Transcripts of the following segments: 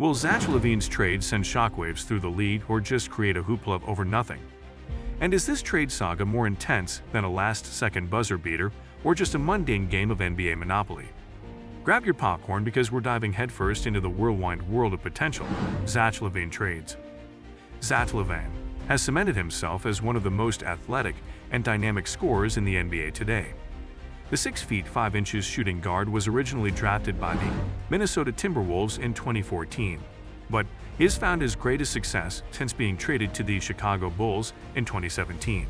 Will Zach Lavine's trade send shockwaves through the league or just create a hoopla over nothing? And is this trade saga more intense than a last-second buzzer beater or just a mundane game of NBA Monopoly? Grab your popcorn because we're diving headfirst into the whirlwind world of potential Zach Lavine trades. Zach Lavine has cemented himself as one of the most athletic and dynamic scorers in the NBA today. The 6 feet 5 inches shooting guard was originally drafted by the Minnesota Timberwolves in 2014, but he has found his greatest success since being traded to the Chicago Bulls in 2017.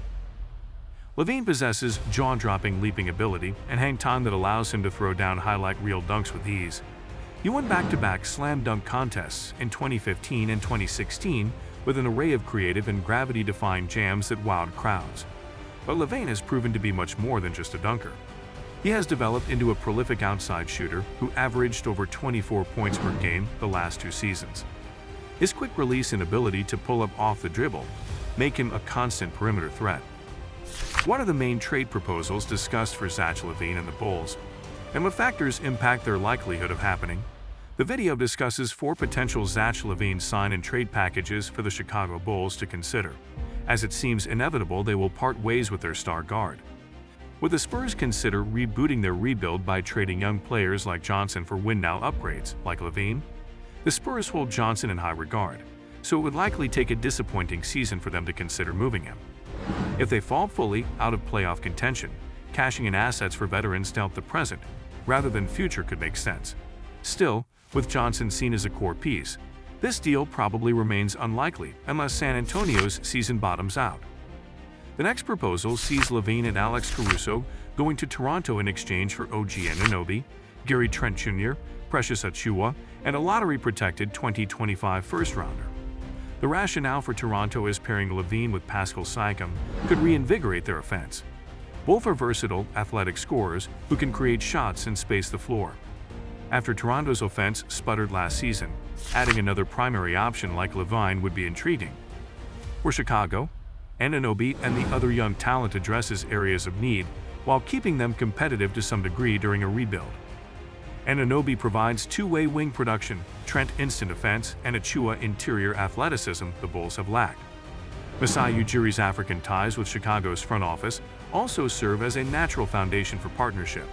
Lavine possesses jaw-dropping leaping ability and hang time that allows him to throw down highlight reel dunks with ease. He won back-to-back slam dunk contests in 2015 and 2016 with an array of creative and gravity-defying jams that wowed crowds. But Lavine has proven to be much more than just a dunker. He has developed into a prolific outside shooter who averaged over 24 points per game the last 2 seasons. His quick release and ability to pull up off the dribble make him a constant perimeter threat. What are the main trade proposals discussed for Zach Lavine and the Bulls, and what factors impact their likelihood of happening? The video discusses 4 potential Zach Lavine sign and trade packages for the Chicago Bulls to consider, as it seems inevitable they will part ways with their star guard. Would the Spurs consider rebooting their rebuild by trading young players like Johnson for win-now upgrades like Lavine? The Spurs hold Johnson in high regard, so it would likely take a disappointing season for them to consider moving him. If they fall fully out of playoff contention, cashing in assets for veterans to help the present rather than future could make sense. Still, with Johnson seen as a core piece, this deal probably remains unlikely unless San Antonio's season bottoms out. The next proposal sees Lavine and Alex Caruso going to Toronto in exchange for OG Anunoby, Gary Trent Jr., Precious Achiuwa, and a lottery-protected 2025 first-rounder. The rationale for Toronto is pairing Lavine with Pascal Siakam could reinvigorate their offense. Both are versatile, athletic scorers who can create shots and space the floor. After Toronto's offense sputtered last season, adding another primary option like Lavine would be intriguing. For Chicago, Anunoby and the other young talent addresses areas of need while keeping them competitive to some degree during a rebuild. Anunoby provides two-way wing production, Trent instant defense, and Achiuwa interior athleticism the Bulls have lacked. Masai Ujiri's African ties with Chicago's front office also serve as a natural foundation for partnership.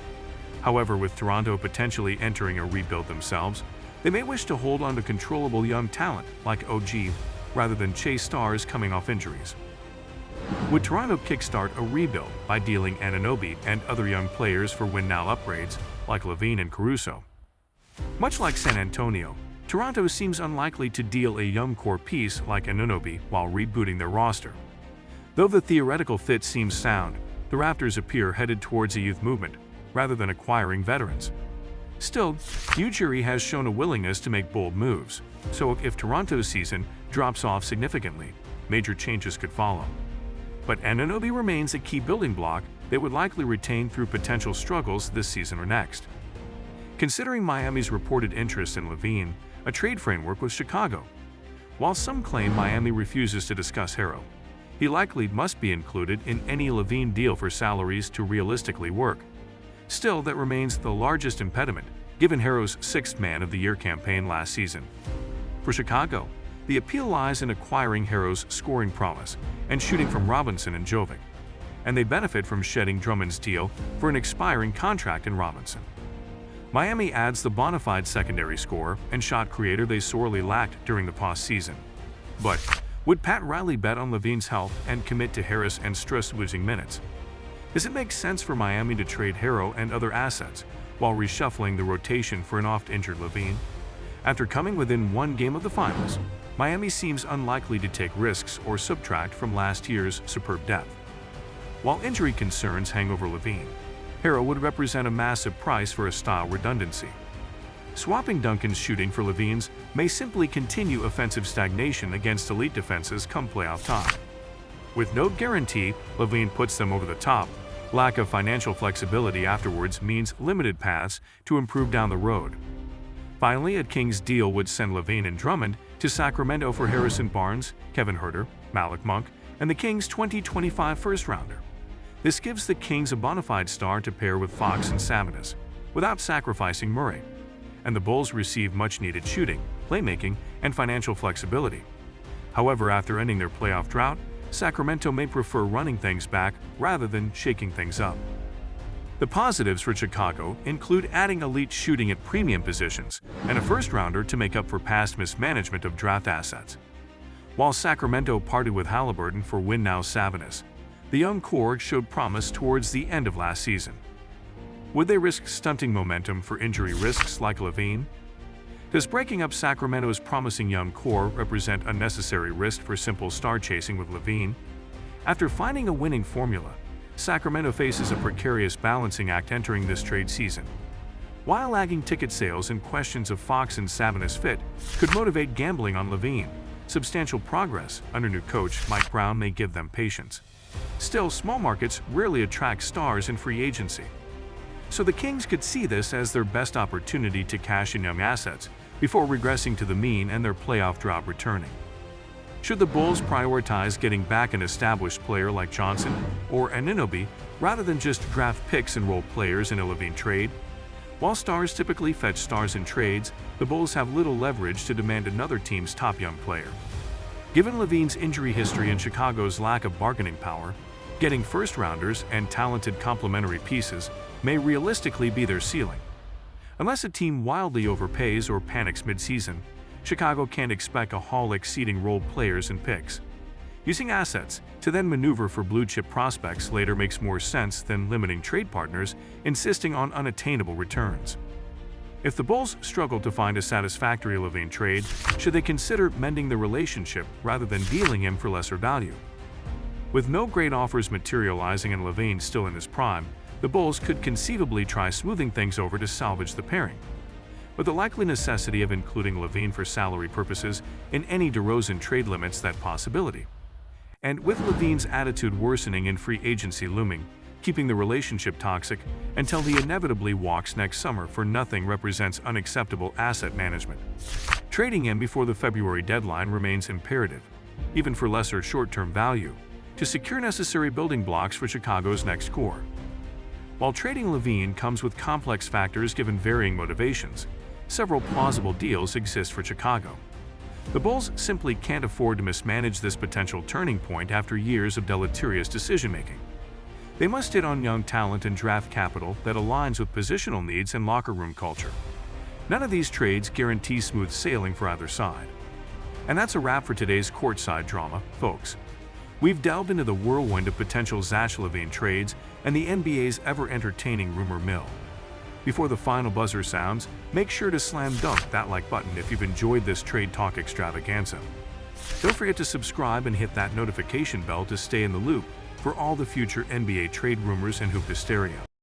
However, with Toronto potentially entering a rebuild themselves, they may wish to hold on to controllable young talent like OG rather than chase stars coming off injuries. Would Toronto kickstart a rebuild by dealing Anunoby and other young players for win-now upgrades like Lavine and Caruso? Much like San Antonio, Toronto seems unlikely to deal a young core piece like Anunoby while rebooting their roster. Though the theoretical fit seems sound, the Raptors appear headed towards a youth movement rather than acquiring veterans. Still, Ujiri has shown a willingness to make bold moves, so if Toronto's season drops off significantly, major changes could follow. But Anunoby remains a key building block they would likely retain through potential struggles this season or next. Considering Miami's reported interest in Lavine, a trade framework with Chicago. While some claim Miami refuses to discuss Herro, he likely must be included in any Lavine deal for salaries to realistically work. Still, that remains the largest impediment, given Herro's 6th Man of the Year campaign last season. For Chicago, the appeal lies in acquiring Herro's scoring promise and shooting from Robinson and Jovic, and they benefit from shedding Drummond's deal for an expiring contract in Robinson. Miami adds the bona fide secondary scorer and shot creator they sorely lacked during the postseason. But would Pat Riley bet on Lavine's health and commit to Harris and Strus losing minutes? Does it make sense for Miami to trade Herro and other assets while reshuffling the rotation for an oft-injured Lavine? After coming within 1 game of the finals, Miami seems unlikely to take risks or subtract from last year's superb depth. While injury concerns hang over Lavine, Herro would represent a massive price for a style redundancy. Swapping Duncan's shooting for Lavine's may simply continue offensive stagnation against elite defenses come playoff time. With no guarantee Lavine puts them over the top, lack of financial flexibility afterwards means limited paths to improve down the road. Finally, a Kings deal would send Lavine and Drummond to Sacramento for Harrison Barnes, Kevin Huerter, Malik Monk, and the Kings' 2025 first-rounder. This gives the Kings a bona fide star to pair with Fox and Sabonis, without sacrificing Murray. And the Bulls receive much-needed shooting, playmaking, and financial flexibility. However, after ending their playoff drought, Sacramento may prefer running things back rather than shaking things up. The positives for Chicago include adding elite shooting at premium positions and a first-rounder to make up for past mismanagement of draft assets. While Sacramento parted with Halliburton for win-now Sabonis, the young core showed promise towards the end of last season. Would they risk stunting momentum for injury risks like Lavine? Does breaking up Sacramento's promising young core represent unnecessary risk for simple star chasing with Lavine? After finding a winning formula, Sacramento faces a precarious balancing act entering this trade season. While lagging ticket sales and questions of Fox and Sabonis fit could motivate gambling on Lavine, substantial progress under new coach Mike Brown may give them patience. Still, small markets rarely attract stars in free agency. So the Kings could see this as their best opportunity to cash in young assets before regressing to the mean and their playoff drought returning. Should the Bulls prioritize getting back an established player like Johnson or Anunoby rather than just draft picks and role players in a Lavine trade? While stars typically fetch stars in trades, the Bulls have little leverage to demand another team's top young player. Given Lavine's injury history and Chicago's lack of bargaining power, getting first-rounders and talented complementary pieces may realistically be their ceiling. Unless a team wildly overpays or panics midseason, Chicago can't expect a haul exceeding role players and picks. Using assets to then maneuver for blue-chip prospects later makes more sense than limiting trade partners insisting on unattainable returns. If the Bulls struggle to find a satisfactory Lavine trade, should they consider mending the relationship rather than dealing him for lesser value? With no great offers materializing and Lavine still in his prime, the Bulls could conceivably try smoothing things over to salvage the pairing. But the likely necessity of including Lavine for salary purposes in any DeRozan trade limits that possibility. And with Lavine's attitude worsening and free agency looming, keeping the relationship toxic until he inevitably walks next summer for nothing represents unacceptable asset management. Trading him before the February deadline remains imperative, even for lesser short-term value, to secure necessary building blocks for Chicago's next core. While trading Lavine comes with complex factors given varying motivations, several plausible deals exist for Chicago. The Bulls simply can't afford to mismanage this potential turning point after years of deleterious decision-making. They must hit on young talent and draft capital that aligns with positional needs and locker room culture. None of these trades guarantee smooth sailing for either side. And that's a wrap for today's courtside drama, folks. We've delved into the whirlwind of potential Zach Lavine trades and the NBA's ever-entertaining rumor mill. Before the final buzzer sounds, make sure to slam dunk that like button if you've enjoyed this trade talk extravaganza. Don't forget to subscribe and hit that notification bell to stay in the loop for all the future NBA trade rumors and hoop hysteria.